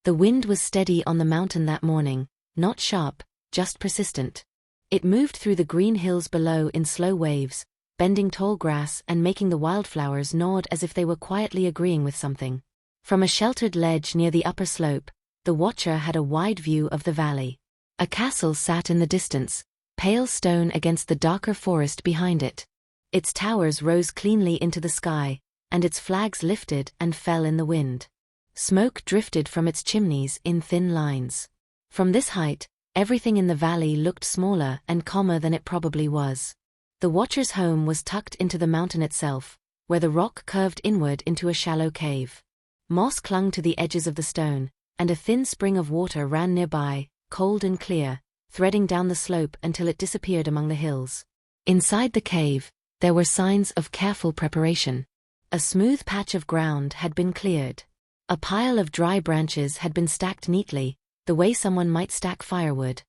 The wind was steady on the mountain that morning, not sharp, just persistent. It moved through the green hills below in slow waves, bending tall grass and making the wildflowers nod as if they were quietly agreeing with something. From a sheltered ledge near the upper slope, the watcher had a wide view of the valley. A castle sat in the distance, pale stone against the darker forest behind it. Its towers rose cleanly into the sky, and its flags lifted and fell in the wind. Smoke drifted from its chimneys in thin lines. From this height, everything in the valley looked smaller and calmer than it probably was. The watcher's home was tucked into the mountain itself, where the rock curved inward into a shallow cave. Moss clung to the edges of the stone, and a thin spring of water ran nearby, cold and clear, threading down the slope until it disappeared among the hills. Inside the cave, there were signs of careful preparation. A smooth patch of ground had been cleared. A pile of dry branches had been stacked neatly, the way someone might stack firewood.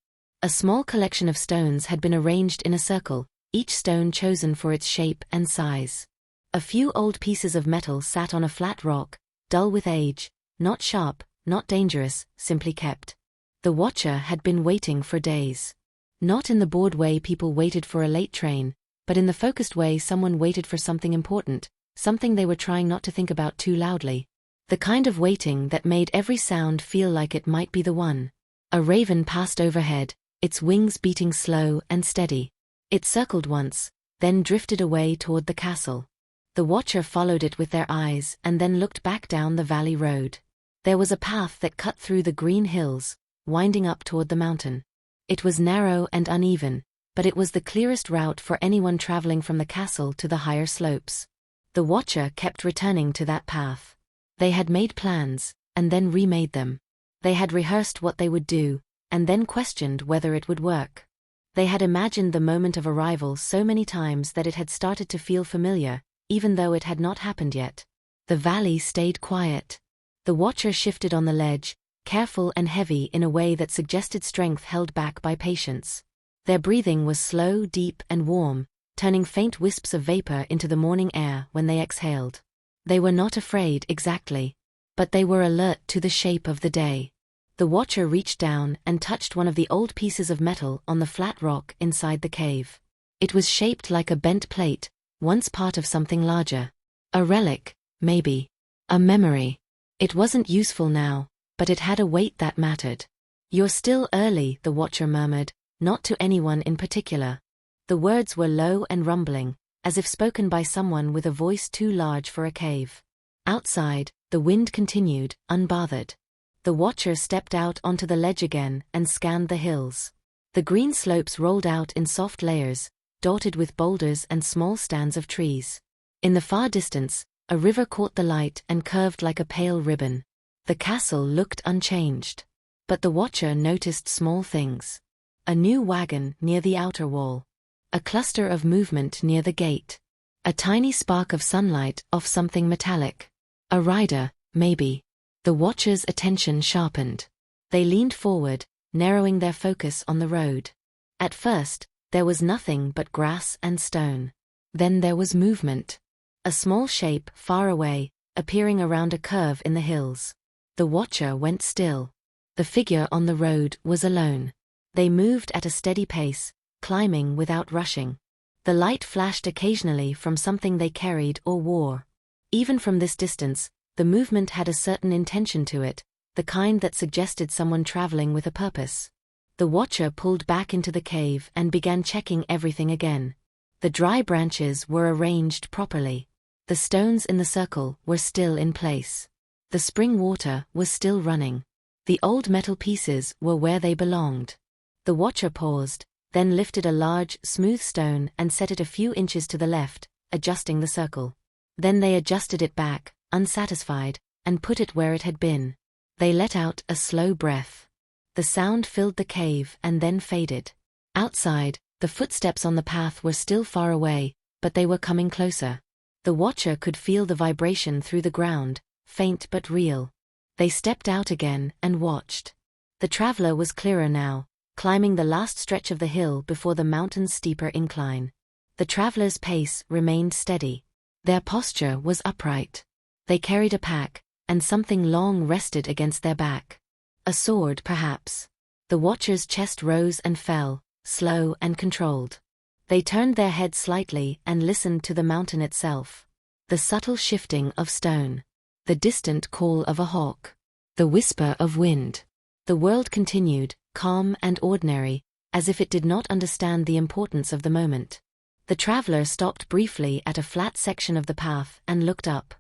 A small collection of stones had been arranged in a circle, each stone chosen for its shape and size. A few old pieces of metal sat on a flat rock, dull with age, not sharp, not dangerous, simply kept. The watcher had been waiting for days. Not in the bored way people waited for a late train, but in the focused way someone waited for something important, something they were trying not to think about too loudly. The kind of waiting that made every sound feel like it might be the one. A raven passed overhead, its wings beating slow and steady. It circled once, then drifted away toward the castle. The watcher followed it with their eyes and then looked back down the valley road. There was a path that cut through the green hills, winding up toward the mountain. It was narrow and uneven, but it was the clearest route for anyone traveling from the castle to the higher slopes. The watcher kept returning to that path. They had made plans, and then remade them. They had rehearsed what they would do, and then questioned whether it would work. They had imagined the moment of arrival so many times that it had started to feel familiar, even though it had not happened yet. The valley stayed quiet. The watcher shifted on the ledge, careful and heavy in a way that suggested strength held back by patience. Their breathing was slow, deep, and warm, turning faint wisps of vapor into the morning air when they exhaled. They were not afraid exactly, but they were alert to the shape of the day. The watcher reached down and touched one of the old pieces of metal on the flat rock inside the cave. It was shaped like a bent plate, once part of something larger. A relic, maybe. A memory. It wasn't useful now, but it had a weight that mattered. "You're still early," the watcher murmured, not to anyone in particular. The words were low and rumbling, as if spoken by someone with a voice too large for a cave. Outside, the wind continued, unbothered. The watcher stepped out onto the ledge again and scanned the hills. The green slopes rolled out in soft layers, dotted with boulders and small stands of trees. In the far distance, a river caught the light and curved like a pale ribbon. The castle looked unchanged. But the watcher noticed small things. A new wagon near the outer wall. A cluster of movement near the gate. A tiny spark of sunlight off something metallic. A rider, maybe. The watcher's attention sharpened. They leaned forward, narrowing their focus on the road. At first, there was nothing but grass and stone. Then there was movement. A small shape far away, appearing around a curve in the hills. The watcher went still. The figure on the road was alone. They moved at a steady pace, climbing without rushing. The light flashed occasionally from something they carried or wore. Even from this distance, the movement had a certain intention to it, the kind that suggested someone traveling with a purpose. The watcher pulled back into the cave and began checking everything again. The dry branches were arranged properly. The stones in the circle were still in place. The spring water was still running. The old metal pieces were where they belonged. The watcher paused, then lifted a large, smooth stone and set it a few inches to the left, adjusting the circle. Then they adjusted it back, unsatisfied, and put it where it had been. They let out a slow breath. The sound filled the cave and then faded. Outside, the footsteps on the path were still far away, but they were coming closer. The watcher could feel the vibration through the ground, faint but real. They stepped out again and watched. The traveler was clearer now, climbing the last stretch of the hill before the mountain's steeper incline. The traveler's pace remained steady. Their posture was upright. They carried a pack, and something long rested against their back. A sword, perhaps. The watcher's chest rose and fell, slow and controlled. They turned their heads slightly and listened to the mountain itself. The subtle shifting of stone. The distant call of a hawk. The whisper of wind. The world continued, calm and ordinary, as if it did not understand the importance of the moment. The traveler stopped briefly at a flat section of the path and looked up.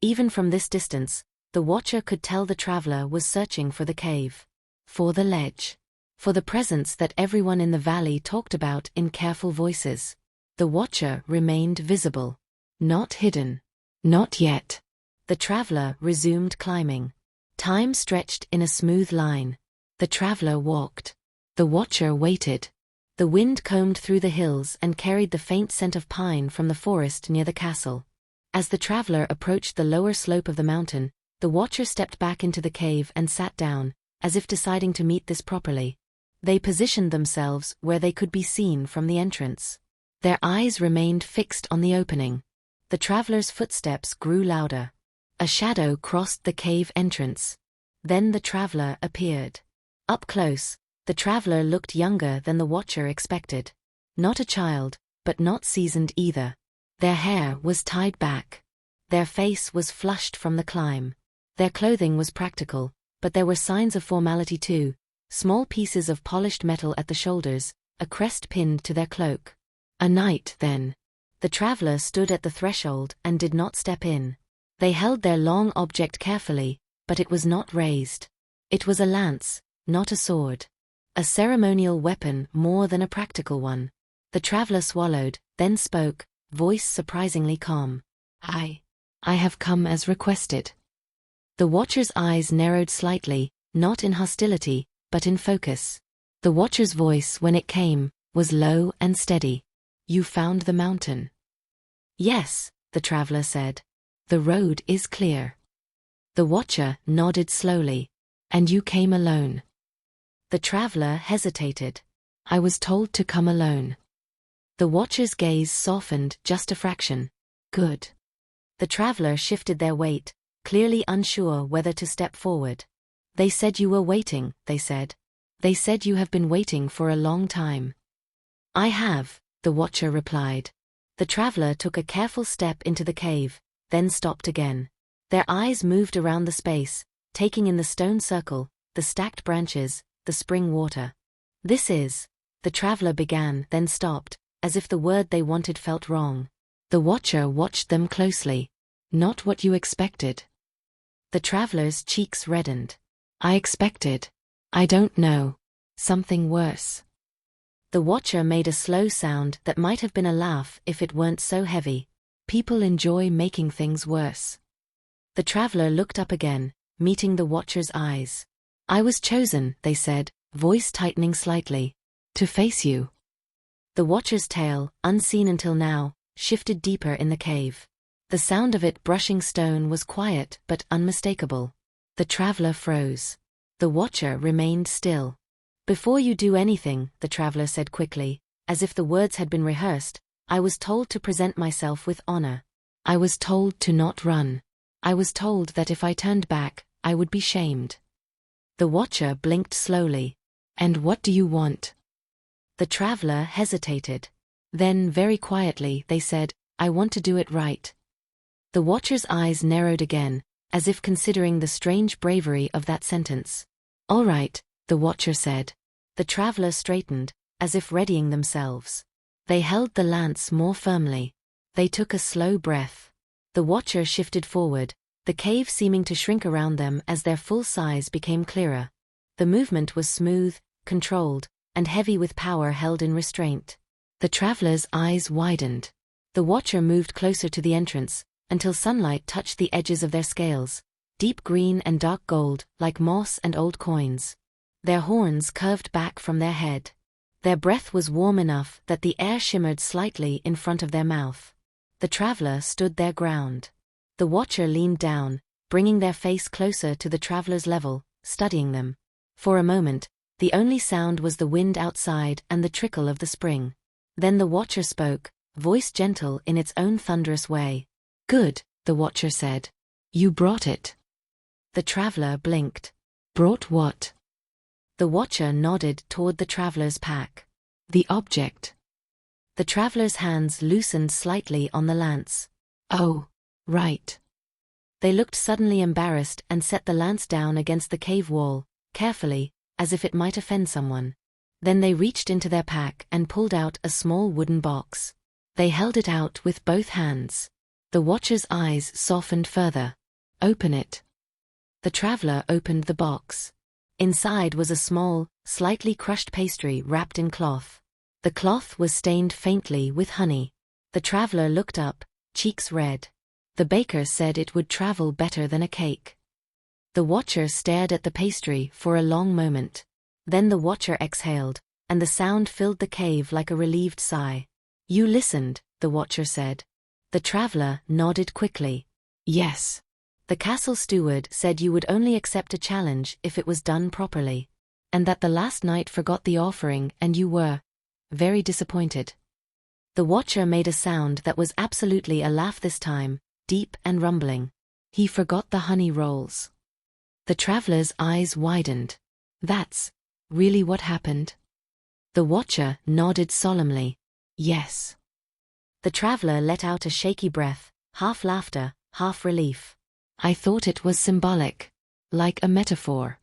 Even from this distance, the watcher could tell the traveler was searching for the cave. For the ledge. For the presence that everyone in the valley talked about in careful voices. The watcher remained visible. Not hidden. Not yet. The traveler resumed climbing. Time stretched in a smooth line. The traveler walked. The watcher waited. The wind combed through the hills and carried the faint scent of pine from the forest near the castle. As the traveler approached the lower slope of the mountain, the watcher stepped back into the cave and sat down, as if deciding to meet this properly. They positioned themselves where they could be seen from the entrance. Their eyes remained fixed on the opening. The traveler's footsteps grew louder. A shadow crossed the cave entrance. Then the traveler appeared. Up close, the traveler looked younger than the watcher expected. Not a child, but not seasoned either. Their hair was tied back. Their face was flushed from the climb. Their clothing was practical, but there were signs of formality too. Small pieces of polished metal at the shoulders, a crest pinned to their cloak. A knight, then. The traveler stood at the threshold and did not step in. They held their long object carefully, but it was not raised. It was a lance, not a sword. A ceremonial weapon more than a practical one. The traveler swallowed, then spoke, voice surprisingly calm. I have come as requested. The watcher's eyes narrowed slightly, not in hostility, but in focus. The watcher's voice, when it came, was low and steady. You found the mountain? Yes, the traveler said. The road is clear. The watcher nodded slowly. And you came alone? The traveler hesitated. I was told to come alone. The watcher's gaze softened just a fraction. Good. The traveler shifted their weight, clearly unsure whether to step forward. They said you were waiting, they said. They said you have been waiting for a long time. I have, the watcher replied. The traveler took a careful step into the cave, then stopped again. Their eyes moved around the space, taking in the stone circle, the stacked branches, the spring water. This is, the traveler began, then stopped, as if the word they wanted felt wrong. The watcher watched them closely. Not what you expected. The traveler's cheeks reddened. I expected. I don't know. Something worse. The watcher made a slow sound that might have been a laugh if it weren't so heavy. People enjoy making things worse. The traveler looked up again, meeting the watcher's eyes. I was chosen, they said, voice tightening slightly. To face you. The watcher's tail, unseen until now, shifted deeper in the cave. The sound of it brushing stone was quiet but unmistakable. The traveler froze. The watcher remained still. Before you do anything, the traveler said quickly, as if the words had been rehearsed, I was told to present myself with honor. I was told to not run. I was told that if I turned back, I would be shamed. The watcher blinked slowly. And what do you want? The traveler hesitated. Then, very quietly, they said, I want to do it right. The watcher's eyes narrowed again, as if considering the strange bravery of that sentence. All right, the watcher said. The traveler straightened, as if readying themselves. They held the lance more firmly. They took a slow breath. The watcher shifted forward, the cave seeming to shrink around them as their full size became clearer. The movement was smooth, controlled, and heavy with power held in restraint. The traveler's eyes widened. The watcher moved closer to the entrance, until sunlight touched the edges of their scales, deep green and dark gold, like moss and old coins. Their horns curved back from their head. Their breath was warm enough that the air shimmered slightly in front of their mouth. The traveler stood their ground. The watcher leaned down, bringing their face closer to the traveler's level, studying them. For a moment, the only sound was the wind outside and the trickle of the spring. Then the watcher spoke, voice gentle in its own thunderous way. Good, the watcher said. You brought it. The traveler blinked. Brought what? The watcher nodded toward the traveler's pack. The object. The traveler's hands loosened slightly on the lance. Oh, right. They looked suddenly embarrassed and set the lance down against the cave wall, carefully, as if it might offend someone. Then they reached into their pack and pulled out a small wooden box. They held it out with both hands. The watcher's eyes softened further. Open it. The traveler opened the box. Inside was a small, slightly crushed pastry wrapped in cloth. The cloth was stained faintly with honey. The traveler looked up, cheeks red. The baker said it would travel better than a cake. The watcher stared at the pastry for a long moment. Then the watcher exhaled, and the sound filled the cave like a relieved sigh. You listened, the watcher said. The traveler nodded quickly. Yes. The castle steward said you would only accept a challenge if it was done properly. And that the last night forgot the offering and you were very disappointed. The watcher made a sound that was absolutely a laugh this time, deep and rumbling. He forgot the honey rolls. The traveler's eyes widened. That's really what happened? The watcher nodded solemnly. Yes. The traveler let out a shaky breath, half laughter, half relief. I thought it was symbolic. Like a metaphor.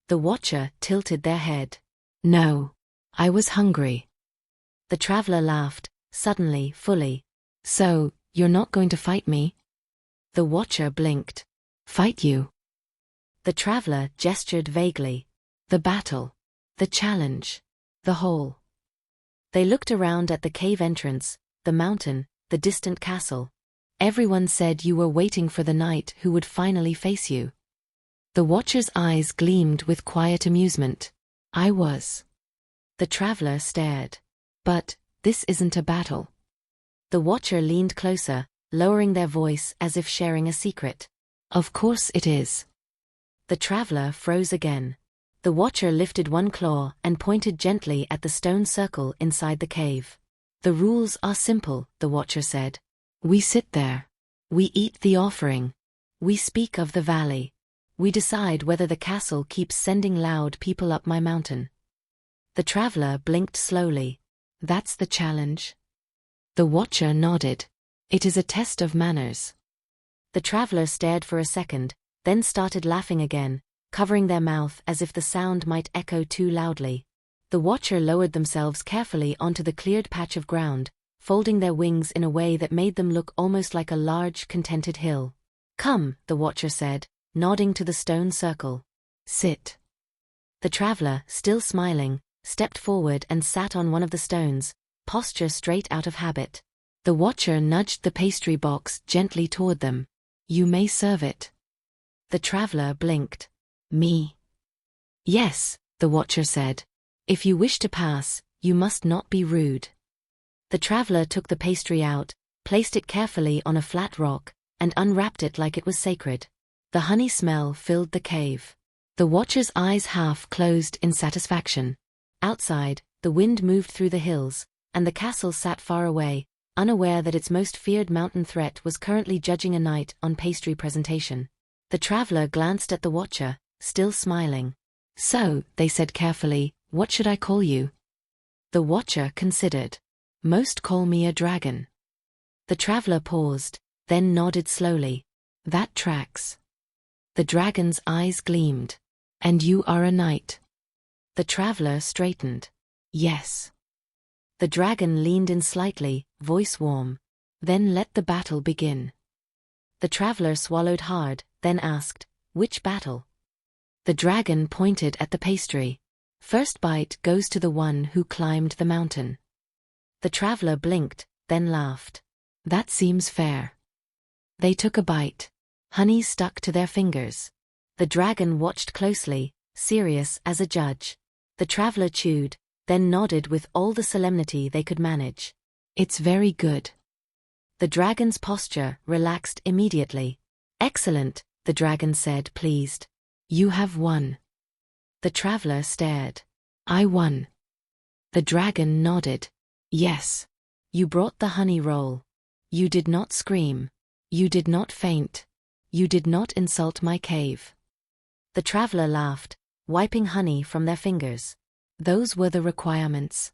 The watcher tilted their head. No. I was hungry. The traveler laughed, suddenly, fully. So, you're not going to fight me? The watcher blinked. Fight you? The traveler gestured vaguely. The battle. The challenge. The whole. They looked around at the cave entrance, the mountain, the distant castle. Everyone said you were waiting for the knight who would finally face you. The watcher's eyes gleamed with quiet amusement. I was. The traveler stared. But, this isn't a battle. The watcher leaned closer, lowering their voice as if sharing a secret. Of course it is. The traveler froze again. The watcher lifted one claw and pointed gently at the stone circle inside the cave. The rules are simple, the watcher said. We sit there. We eat the offering. We speak of the valley. We decide whether the castle keeps sending loud people up my mountain. The traveler blinked slowly. That's the challenge? The watcher nodded. It is a test of manners. The traveler stared for a second, then started laughing again, covering their mouth as if the sound might echo too loudly. The watcher lowered themselves carefully onto the cleared patch of ground, folding their wings in a way that made them look almost like a large, contented hill. Come, the watcher said, nodding to the stone circle. Sit. The traveler, still smiling, stepped forward and sat on one of the stones, posture straight out of habit. The watcher nudged the pastry box gently toward them. You may serve it. The traveler blinked. Me? Yes, the watcher said. If you wish to pass, you must not be rude. The traveler took the pastry out, placed it carefully on a flat rock, and unwrapped it like it was sacred. The honey smell filled the cave. The watcher's eyes half closed in satisfaction. Outside, the wind moved through the hills, and the castle sat far away, unaware that its most feared mountain threat was currently judging a knight on pastry presentation. The traveler glanced at the watcher, still smiling. So, they said carefully, what should I call you? The watcher considered. Most call me a dragon. The traveler paused, then nodded slowly. That tracks. The dragon's eyes gleamed. And you are a knight. The traveler straightened. Yes. The dragon leaned in slightly, voice warm. Then let the battle begin. The traveler swallowed hard, then asked, which battle? The dragon pointed at the pastry. First bite goes to the one who climbed the mountain. The traveler blinked, then laughed. That seems fair. They took a bite. Honey stuck to their fingers. The dragon watched closely, serious as a judge. The traveler chewed, then nodded with all the solemnity they could manage. It's very good. The dragon's posture relaxed immediately. Excellent, the dragon said, pleased. You have won. The traveler stared. I won. The dragon nodded. Yes. You brought the honey roll. You did not scream. You did not faint. You did not insult my cave. The traveler laughed, wiping honey from their fingers. Those were the requirements.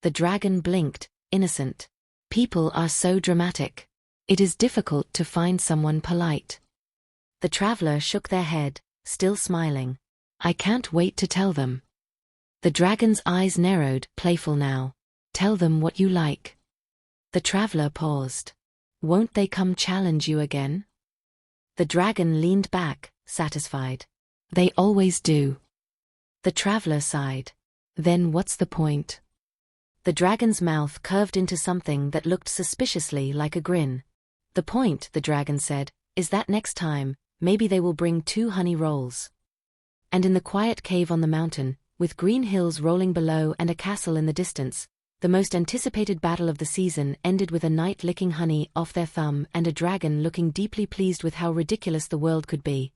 The dragon blinked, innocent. People are so dramatic. It is difficult to find someone polite. The traveler shook their head, still smiling. I can't wait to tell them. The dragon's eyes narrowed, playful now. Tell them what you like. The traveler paused. Won't they come challenge you again? The dragon leaned back, satisfied. They always do. The traveler sighed. Then what's the point? The dragon's mouth curved into something that looked suspiciously like a grin. The point, the dragon said, is that next time, maybe they will bring 2 honey rolls. And in the quiet cave on the mountain, with green hills rolling below and a castle in the distance, the most anticipated battle of the season ended with a knight licking honey off their thumb and a dragon looking deeply pleased with how ridiculous the world could be.